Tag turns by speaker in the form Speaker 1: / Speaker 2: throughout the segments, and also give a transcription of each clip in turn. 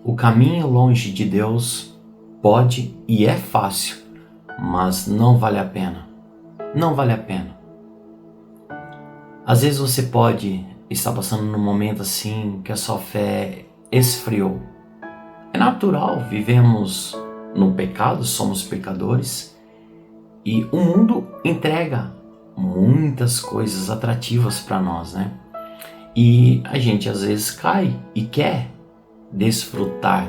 Speaker 1: O caminho longe de Deus pode e é fácil, mas não vale a pena. Não vale a pena. Às vezes você pode estar passando num momento assim que a sua fé esfriou. É natural, vivemos no pecado, somos pecadores e o mundo entrega muitas coisas atrativas para nós, né? E a gente às vezes cai e quer desfrutar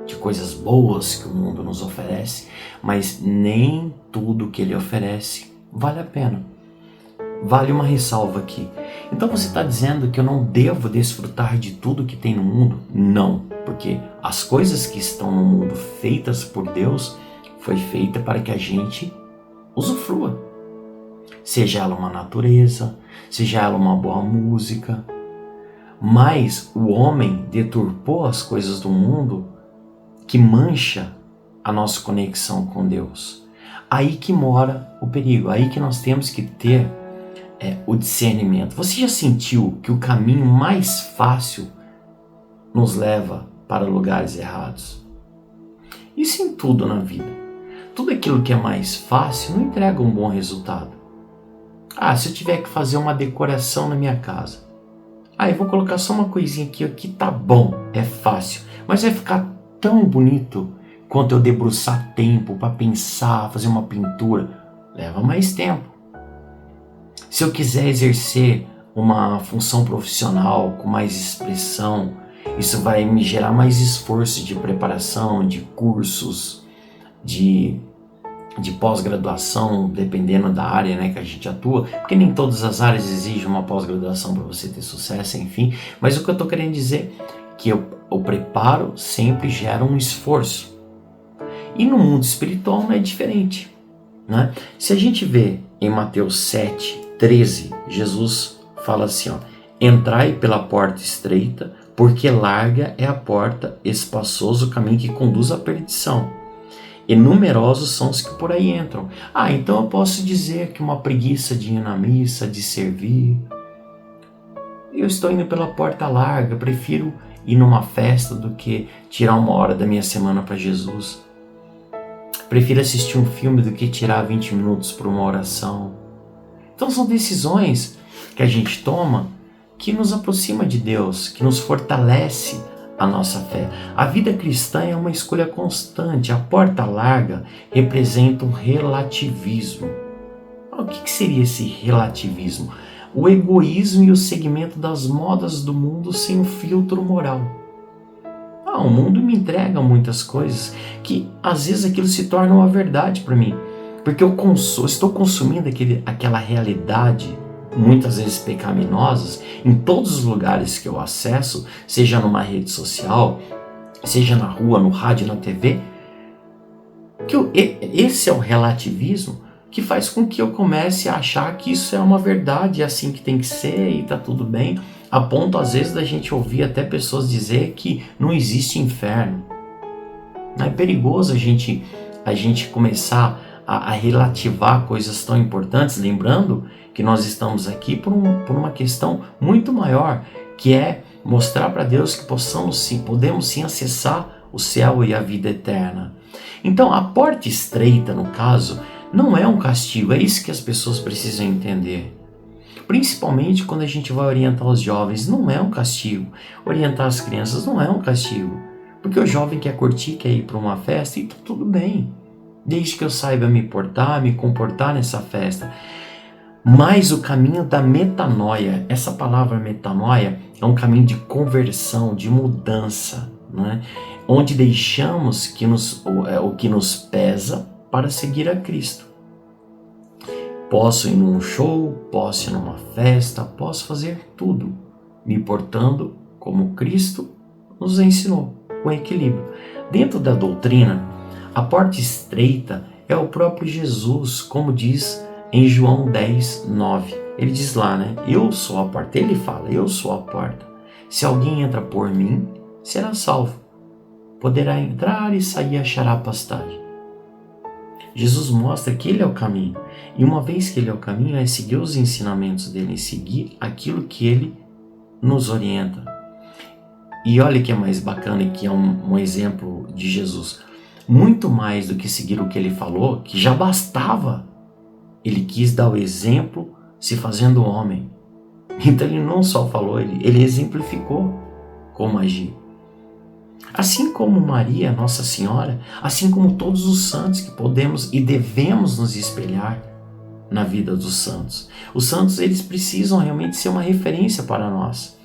Speaker 1: de coisas boas que o mundo nos oferece, mas nem tudo que ele oferece vale a pena. Vale uma ressalva aqui. Então você está dizendo que eu não devo desfrutar de tudo que tem no mundo? Não, porque as coisas que estão no mundo feitas por Deus foi feita para que a gente usufrua. Seja ela uma natureza, seja ela uma boa música. Mas o homem deturpou as coisas do mundo que mancha a nossa conexão com Deus. Aí que mora o perigo, aí que nós temos que ter o discernimento. Você já sentiu que o caminho mais fácil nos leva para lugares errados? Isso em tudo na vida. Tudo aquilo que é mais fácil não entrega um bom resultado. Se eu tiver que fazer uma decoração na minha casa, eu vou colocar só uma coisinha aqui tá bom, é fácil, mas vai ficar tão bonito quanto eu debruçar tempo para pensar, fazer uma pintura. Leva mais tempo. Se eu quiser exercer uma função profissional com mais expressão, isso vai me gerar mais esforço de preparação, de cursos, de pós-graduação, dependendo da área, né, que a gente atua, porque nem todas as áreas exigem uma pós-graduação para você ter sucesso, enfim. Mas o que eu estou querendo dizer é que o preparo sempre gera um esforço. E no mundo espiritual não é diferente, né? Se a gente vê em Mateus 7:13, Jesus fala assim, entrai pela porta estreita, porque larga é a porta, espaçoso o caminho que conduz à perdição, e numerosos são os que por aí entram. Então eu posso dizer que uma preguiça de ir na missa, de servir, eu estou indo pela porta larga, prefiro ir numa festa do que tirar uma hora da minha semana para Jesus. Prefiro assistir um filme do que tirar 20 minutos para uma oração. Então são decisões que a gente toma que nos aproxima de Deus, que nos fortalece a nossa fé. A vida cristã é uma escolha constante. A porta larga representa um relativismo. O que seria esse relativismo? O egoísmo e o seguimento das modas do mundo sem um filtro moral. O mundo me entrega muitas coisas que às vezes aquilo se torna uma verdade para mim, porque eu estou consumindo aquela realidade, muitas vezes pecaminosas, em todos os lugares que eu acesso, seja numa rede social, seja na rua, no rádio, na TV. Esse é o relativismo que faz com que eu comece a achar que isso é uma verdade, é assim que tem que ser e está tudo bem, a ponto às vezes da gente ouvir até pessoas dizer que não existe inferno. É perigoso a gente começar a relativar coisas tão importantes, lembrando que nós estamos aqui por uma questão muito maior, que é mostrar para Deus que podemos sim acessar o céu e a vida eterna. Então a porta estreita, no caso, não é um castigo, é isso que as pessoas precisam entender. Principalmente quando a gente vai orientar os jovens, não é um castigo. Orientar as crianças não é um castigo. Porque o jovem quer curtir, quer ir para uma festa e tá tudo bem. Desde que eu saiba me portar, me comportar nessa festa. Mas o caminho da metanoia, essa palavra metanoia é um caminho de conversão, de mudança, né? Onde deixamos o que nos pesa para seguir a Cristo. Posso ir num show, posso ir numa festa, posso fazer tudo, me portando como Cristo nos ensinou, com equilíbrio. Dentro da doutrina, a porta estreita é o próprio Jesus, como diz em João 10:9. Ele diz lá, né? Eu sou a porta. Ele fala, eu sou a porta. Se alguém entra por mim, será salvo. Poderá entrar e sair e achará pastagem. Jesus mostra que Ele é o caminho. E uma vez que Ele é o caminho, é seguir os ensinamentos dEle, seguir aquilo que Ele nos orienta. E olha que é mais bacana e que é um exemplo de Jesus. Muito mais do que seguir o que ele falou, que já bastava, ele quis dar o exemplo se fazendo homem. Então ele não só falou, ele exemplificou como agir. Assim como Maria, Nossa Senhora, assim como todos os santos que podemos e devemos nos espelhar na vida dos santos. Os santos, eles precisam realmente ser uma referência para nós.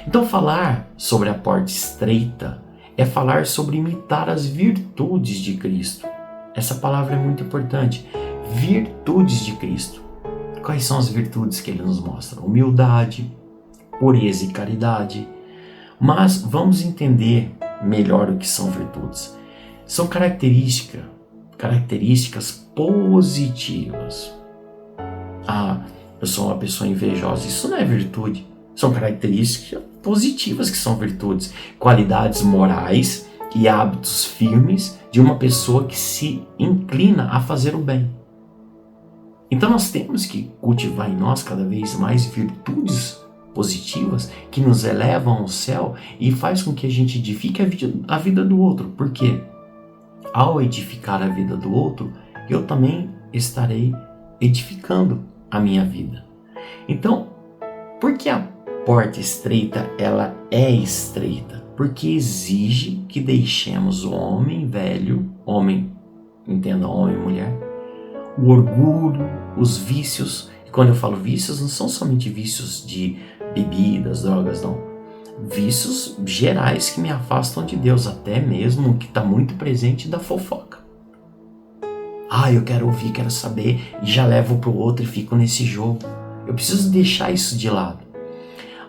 Speaker 1: Então falar sobre a porta estreita é falar sobre imitar as virtudes de Cristo. Essa palavra é muito importante. Virtudes de Cristo. Quais são as virtudes que ele nos mostra? Humildade, pureza e caridade. Mas vamos entender melhor o que são virtudes. São características positivas. Ah, eu sou uma pessoa invejosa. Isso não é virtude. São características positivas que são virtudes. Qualidades morais e hábitos firmes de uma pessoa que se inclina a fazer o bem. Então nós temos que cultivar em nós cada vez mais virtudes positivas que nos elevam ao céu e faz com que a gente edifique a vida do outro. Porque ao edificar a vida do outro, eu também estarei edificando a minha vida. Então, por que a porta estreita ela é estreita? Porque exige que deixemos o homem velho, homem, entenda, homem e mulher, o orgulho, os vícios. E quando eu falo vícios, não são somente vícios de bebidas, drogas, não. Vícios gerais que me afastam de Deus, até mesmo o que está muito presente da fofoca. Eu quero ouvir, quero saber, e já levo para o outro e fico nesse jogo. Eu preciso deixar isso de lado.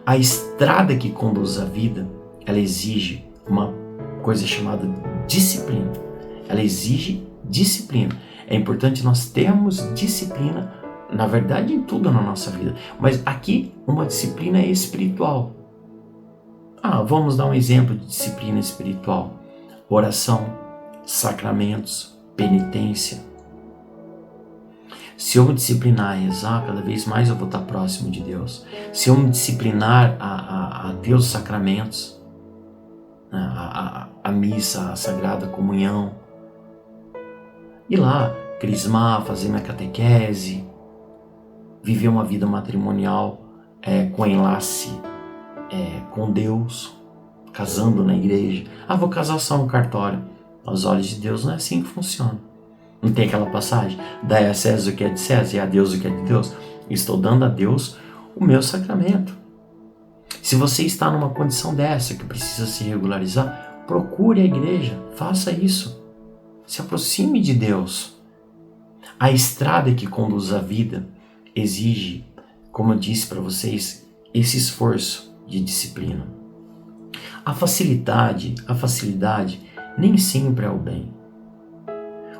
Speaker 1: A estrada que conduz à vida, ela exige uma coisa chamada disciplina. Ela exige disciplina. É importante nós termos disciplina, na verdade, em tudo na nossa vida. Mas aqui, uma disciplina espiritual. Vamos dar um exemplo de disciplina espiritual. Oração, sacramentos, penitência. Se eu me disciplinar a rezar, cada vez mais eu vou estar próximo de Deus. Se eu me disciplinar a ter os sacramentos, a missa, a Sagrada Comunhão, ir lá, crismar, fazer minha catequese, viver uma vida matrimonial com enlace com Deus, casando na igreja. Vou casar só no cartório. Aos olhos de Deus não é assim que funciona. Não tem aquela passagem? Dai a César o que é de César e a Deus o que é de Deus. Estou dando a Deus o meu sacramento. Se você está numa condição dessa que precisa se regularizar, procure a igreja, faça isso. Se aproxime de Deus. A estrada que conduz à vida exige, como eu disse para vocês, esse esforço de disciplina. A facilidade nem sempre é o bem.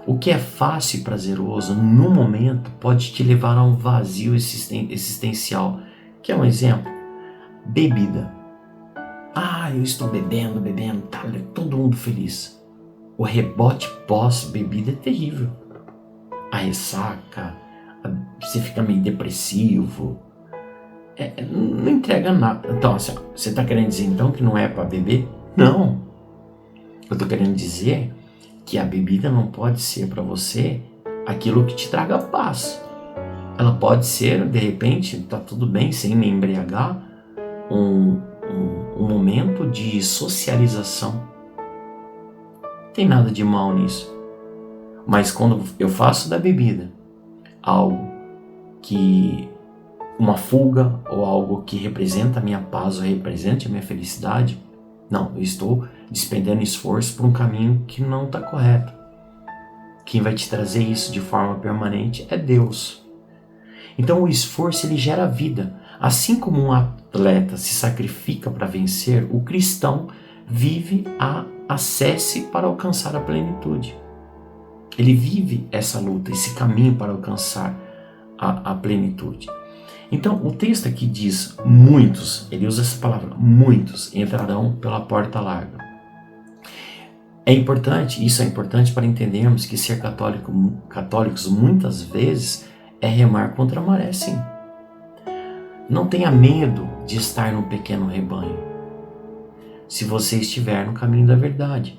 Speaker 1: O que é fácil e prazeroso no momento pode te levar a um vazio existencial. Quer um exemplo? Bebida. Eu estou bebendo, tá todo mundo feliz. O rebote pós-bebida é terrível. A ressaca, você fica meio depressivo. Não entrega nada. Então, assim, você está querendo dizer então que não é para beber? Não. Eu estou querendo dizer que a bebida não pode ser para você aquilo que te traga paz. Ela pode ser, de repente, tá tudo bem sem me embriagar, um momento de socialização. Não tem nada de mal nisso. Mas quando eu faço da bebida algo que uma fuga ou algo que representa a minha paz ou represente a minha felicidade, não, eu estou despendendo esforço por um caminho que não está correto. Quem vai te trazer isso de forma permanente é Deus. Então o esforço ele gera vida. Assim como um atleta se sacrifica para vencer, o cristão vive a acesse para alcançar a plenitude. Ele vive essa luta, esse caminho para alcançar a plenitude. Então, o texto aqui diz muitos, ele usa essa palavra, muitos entrarão pela porta larga. Isso é importante para entendermos que ser católicos muitas vezes é remar contra a maré, sim. Não tenha medo de estar num pequeno rebanho. se você estiver no caminho da verdade.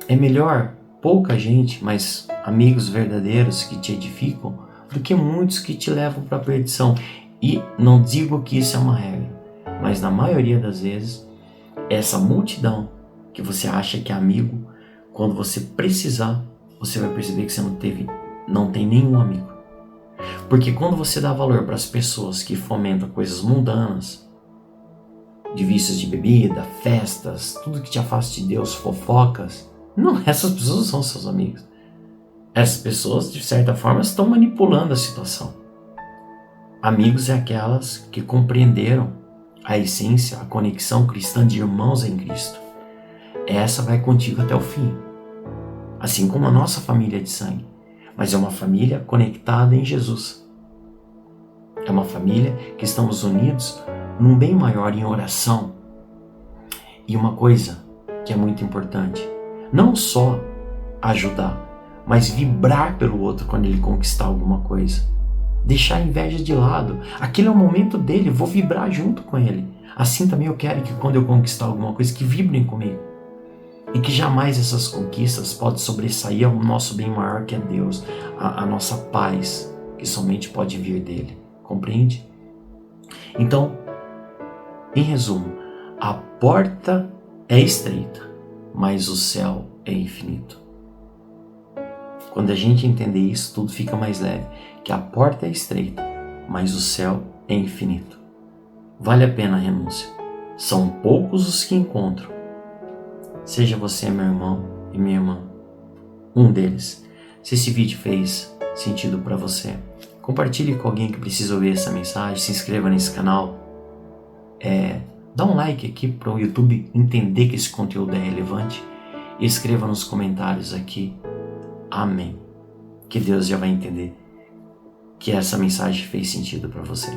Speaker 1: É melhor pouca gente, mas amigos verdadeiros que te edificam, do que muitos que te levam para a perdição. E não digo que isso é uma regra, mas na maioria das vezes, essa multidão que você acha que é amigo, quando você precisar, você vai perceber que você não tem nenhum amigo. Porque quando você dá valor para as pessoas que fomentam coisas mundanas, de vícios de bebida, festas, tudo que te afasta de Deus, fofocas, não, essas pessoas não são seus amigos. Essas pessoas, de certa forma, estão manipulando a situação. Amigos é aquelas que compreenderam a essência, a conexão cristã de irmãos em Cristo. Essa vai contigo até o fim. Assim como a nossa família de sangue. Mas é uma família conectada em Jesus. É uma família que estamos unidos num bem maior em oração. E uma coisa que é muito importante, não só ajudar, mas vibrar pelo outro quando ele conquistar alguma coisa. Deixar a inveja de lado. Aquele é o momento dele, vou vibrar junto com ele. Assim também eu quero que quando eu conquistar alguma coisa, que vibrem comigo. E que jamais essas conquistas podem sobressair ao nosso bem maior que é Deus, a nossa paz, que somente pode vir dele. Compreende? Então, em resumo, a porta é estreita, mas o céu é infinito. Quando a gente entender isso, tudo fica mais leve, que a porta é estreita, mas o céu é infinito. Vale a pena a renúncia. São poucos os que encontram. Seja você meu irmão e minha irmã, um deles. Se esse vídeo fez sentido para você, compartilhe com alguém que precisa ouvir essa mensagem, se inscreva nesse canal, dá um like aqui para o YouTube entender que esse conteúdo é relevante e escreva nos comentários aqui, amém, que Deus já vai entender que essa mensagem fez sentido para você.